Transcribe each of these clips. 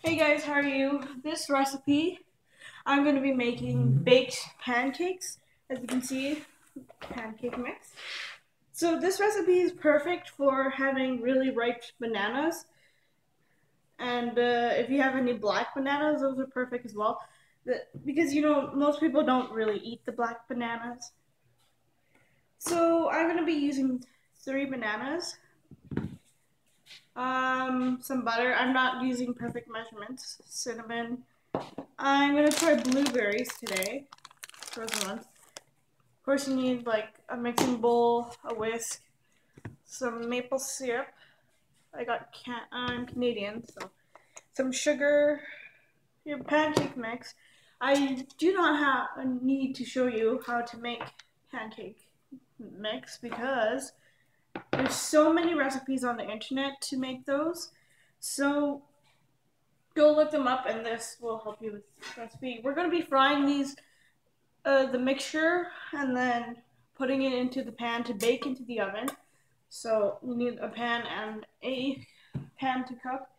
Hey guys, how are you? This recipe, I'm going to be making baked pancakes. As you can see, pancake mix. So this recipe is perfect for having really ripe bananas. And if you have any black bananas, those are perfect as well. Because, most people don't really eat the black bananas. So I'm going to be using 3 bananas. Some butter. I'm not using perfect measurements. Cinnamon. I'm gonna try blueberries today, frozen ones. Of course, you need like a mixing bowl, a whisk, some maple syrup. I'm Canadian, so some sugar, your pancake mix. I do not have a need to show you how to make pancake mix because there's so many recipes on the internet to make those. So go look them up, and this will help you with the recipe. We're going to be frying the mixture and then putting it into the pan to bake into the oven. So you need a pan and a pan to cook.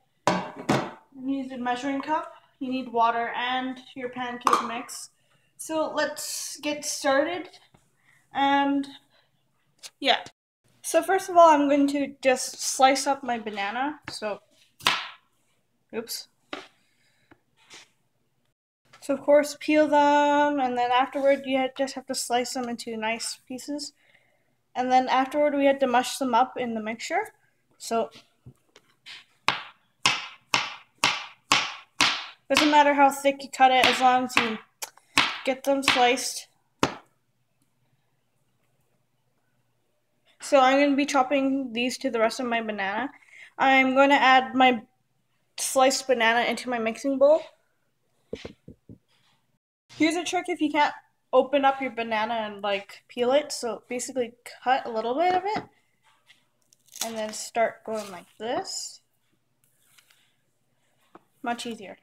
You need a measuring cup. You need water and your pancake mix. So let's get started. And yeah. So first of all, I'm going to just slice up my banana. Oops. So of course, peel them, and then afterward, you just have to slice them into nice pieces. And then afterward, we had to mush them up in the mixture. So doesn't matter how thick you cut it, as long as you get them sliced. So I'm going to be chopping these to the rest of my banana. I'm going to add my sliced banana into my mixing bowl. Here's a trick if you can't open up your banana and peel it. So basically cut a little bit of it and then start going like this. Much easier.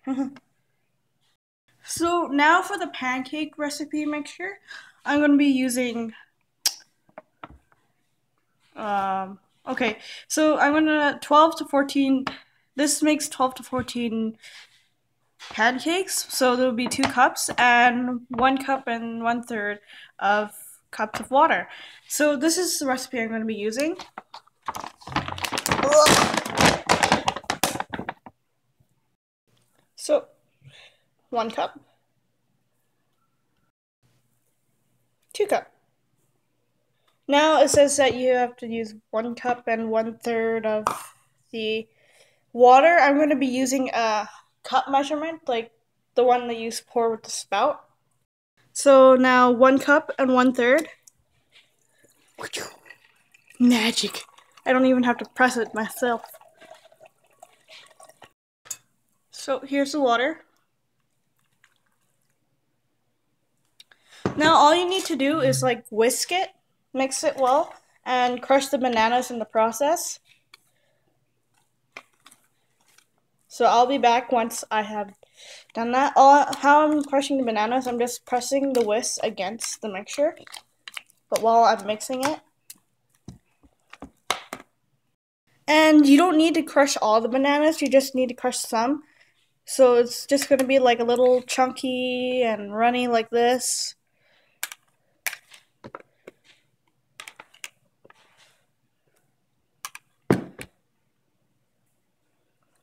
So now for the pancake recipe mixture, I'm going to be using okay, so I'm gonna 12 to 14. This makes 12 to 14 pancakes. So there will be 2 cups and 1 cup and 1/3 of cups of water. So this is the recipe I'm going to be using. So 1 cup, 2 cup. Now it says that you have to use 1 cup and 1/3 of the water. I'm going to be using a cup measurement, like the one that you pour with the spout. So now 1 cup and 1/3. Magic. I don't even have to press it myself. So here's the water. Now all you need to do is whisk it, mix it well, and crush the bananas in the process. So I'll be back once I have done that. How I'm crushing the bananas, I'm just pressing the whisk against the mixture, but while I'm mixing it. And you don't need to crush all the bananas, you just need to crush some. So it's just going to be like a little chunky and runny like this.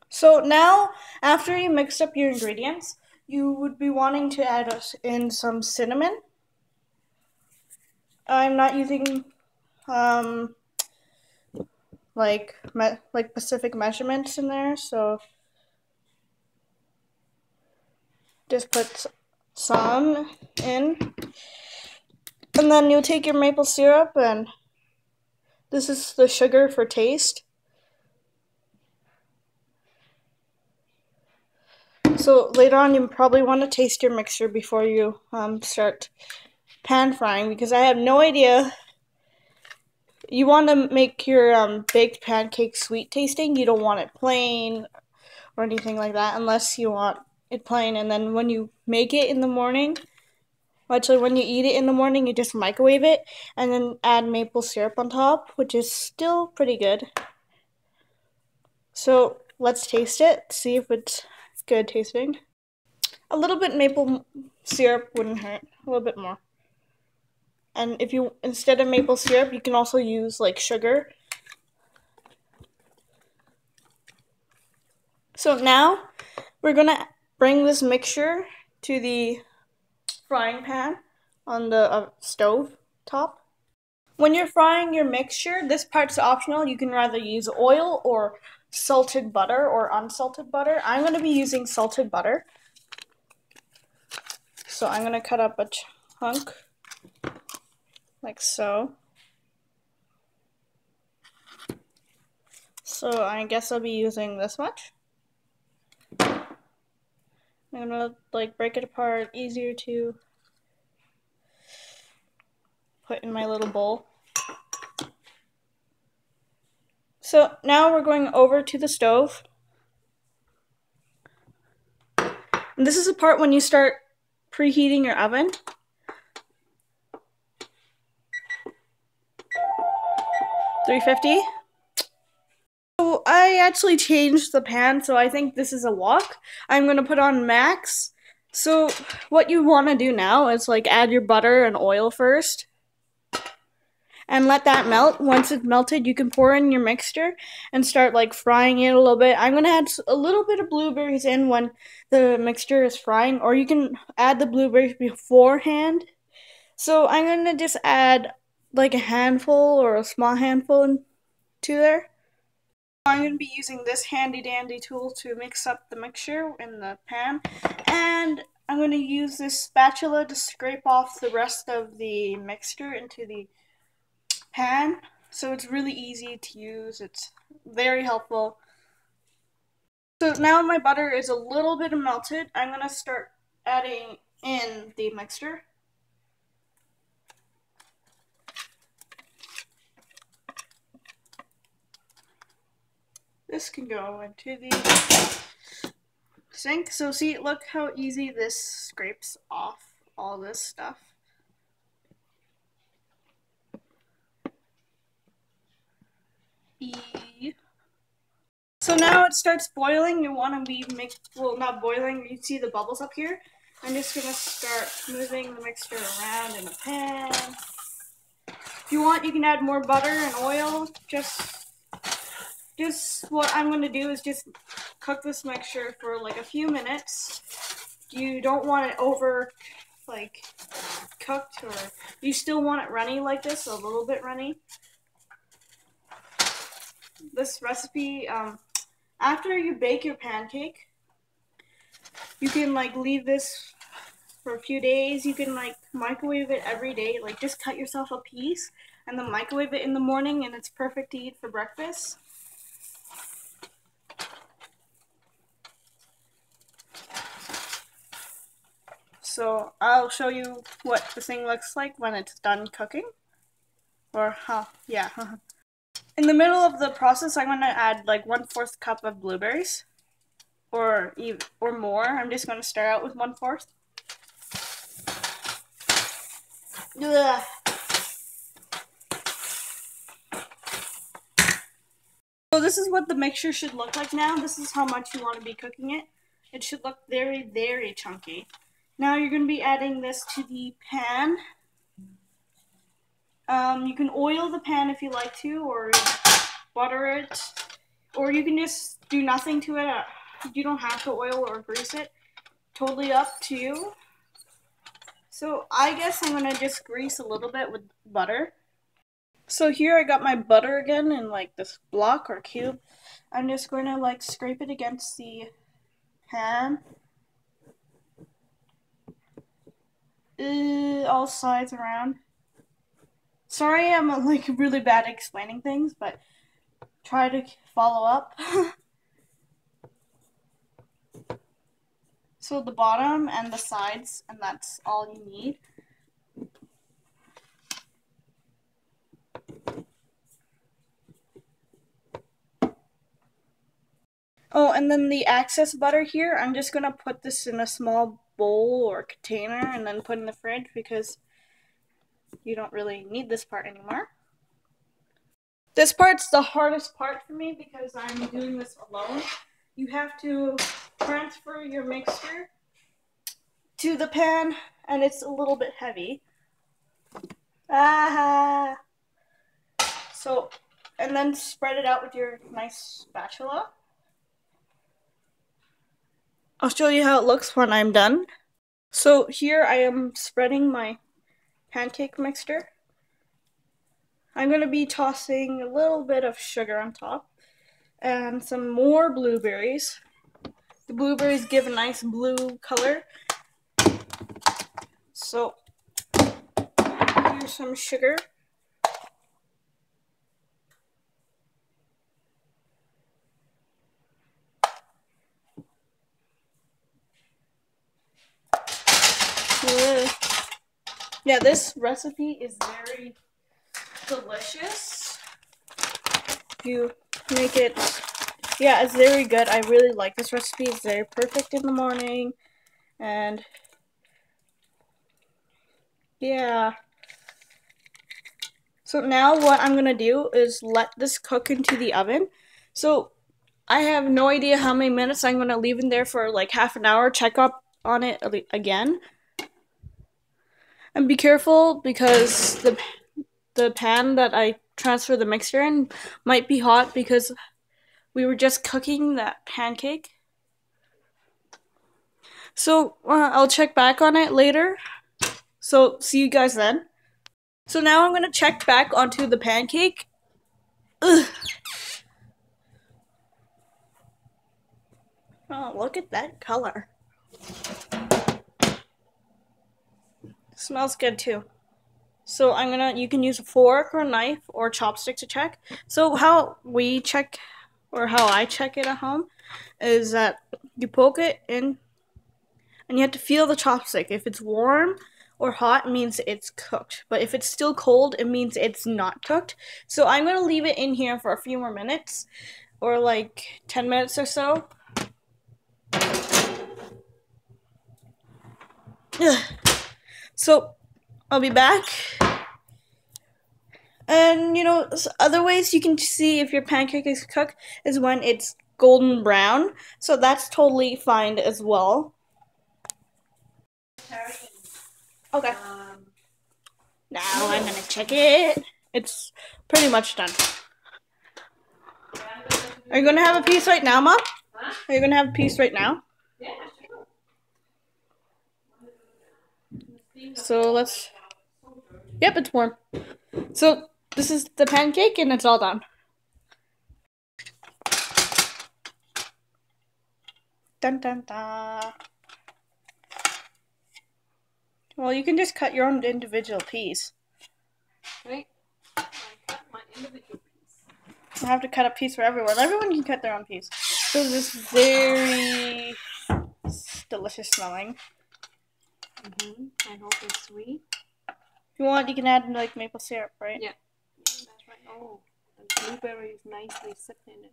So now, after you mix up your ingredients, you would be wanting to add in some cinnamon. I'm not using specific measurements in there, so just put some in. And then you'll take your maple syrup, and this is the sugar for taste. So later on, you probably want to taste your mixture before you start pan frying, because I have no idea. You want to make your baked pancake sweet tasting. You don't want it plain or anything like that, unless you want it plain. And then when you make it in the morning, actually when you eat it in the morning, you just microwave it and then add maple syrup on top, which is still pretty good. So let's taste it, see if it's good tasting. A little bit maple syrup wouldn't hurt. A little bit more. And if you, instead of maple syrup, you can also use like sugar. So now we're gonna bring this mixture to the frying pan on the stove top. When you're frying your mixture, this part's optional. You can rather use oil or salted butter or unsalted butter. I'm gonna be using salted butter. So I'm gonna cut up a chunk like so. So I guess I'll be using this much. I'm gonna like break it apart, easier to put in my little bowl. So now we're going over to the stove. And this is the part when you start preheating your oven. 350. So I actually changed the pan, so I think this is a wok. I'm gonna put on max. So what you want to do now is like add your butter and oil first. And let that melt. Once it's melted, you can pour in your mixture and start like frying it a little bit. I'm gonna add a little bit of blueberries in when the mixture is frying, or you can add the blueberries beforehand. So I'm gonna just add like a handful or a small handful to there. I'm going to be using this handy dandy tool to mix up the mixture in the pan, and I'm going to use this spatula to scrape off the rest of the mixture into the pan. So it's really easy to use, it's very helpful. So now my butter is a little bit melted, I'm going to start adding in the mixture. This can go into the sink. So see, look how easy this scrapes off all this stuff. So now it starts boiling. You want to be not boiling. You see the bubbles up here. I'm just gonna start moving the mixture around in the pan. If you want, you can add more butter and oil. Just what I'm gonna do is just cook this mixture for like a few minutes. You don't want it over cooked, or you still want it runny like this, a little bit runny. This recipe, after you bake your pancake, you can leave this for a few days. You can microwave it every day. Just cut yourself a piece and then microwave it in the morning, and it's perfect to eat for breakfast. So I'll show you what the thing looks like when it's done cooking. In the middle of the process, I'm going to add 1/4 cup of blueberries, or more. I'm just going to start out with 1/4. Ugh. So this is what the mixture should look like now. This is how much you want to be cooking it. It should look very, very chunky. Now you're going to be adding this to the pan. You can oil the pan if you like to, or butter it, or you can just do nothing to it. You don't have to oil or grease it. Totally up to you. So I guess I'm going to just grease a little bit with butter. So here I got my butter again in this block or cube. I'm just going to scrape it against the pan. All sides around. Sorry, I'm really bad at explaining things, but try to follow up. So the bottom and the sides, and that's all you need. Oh, and then the excess butter here, I'm just going to put this in a small bowl or container and then put in the fridge because you don't really need this part anymore. This part's the hardest part for me because I'm doing this alone. you have to transfer your mixture to the pan, and it's a little bit heavy. So, and then spread it out with your nice spatula. I'll show you how it looks when I'm done. So here I am spreading my pancake mixture. I'm going to be tossing a little bit of sugar on top and some more blueberries. The blueberries give a nice blue color. So here's some sugar. Yeah, this recipe is very delicious. You make it, yeah, it's very good. I really like this recipe. It's very perfect in the morning. And yeah. So now what I'm gonna do is let this cook into the oven. So I have no idea how many minutes. I'm gonna leave in there for like half an hour, check up on it again. And be careful because the pan that I transfer the mixture in might be hot because we were just cooking that pancake. So I'll check back on it later. So see you guys then. So now I'm gonna check back onto the pancake. Ugh. Oh, look at that color. Smells good too. So you can use a fork or a knife or chopstick to check. So how we check, or how I check it at home, is that you poke it in and you have to feel the chopstick. If it's warm or hot, it means it's cooked. But if it's still cold, it means it's not cooked. So I'm gonna leave it in here for a few more minutes, or like 10 minutes or so. Ugh. So I'll be back. And other ways you can see if your pancake is cooked is when it's golden brown. So that's totally fine as well. Okay. Now I'm gonna check it. It's pretty much done. Are you gonna have a piece right now, Mom? Huh? Are you gonna have a piece right now? Yeah, sure. So let's. Yep, it's warm. So this is the pancake, and it's all done. Dun dun dun. Well, you can just cut your own individual piece. Right? I cut my individual piece. I have to cut a piece for everyone. Everyone can cut their own piece. So this is very delicious smelling. I hope it's sweet. If you want, you can add like maple syrup, right? Yeah, that's right. Oh, the blueberry is nicely sipped in it.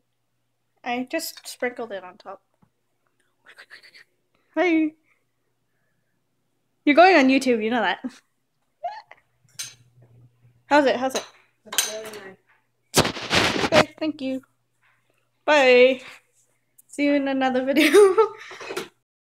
I just sprinkled it on top. Hi. You're going on YouTube, you know that. How's it? It's very nice. Okay, thank you. Bye. See you in another video.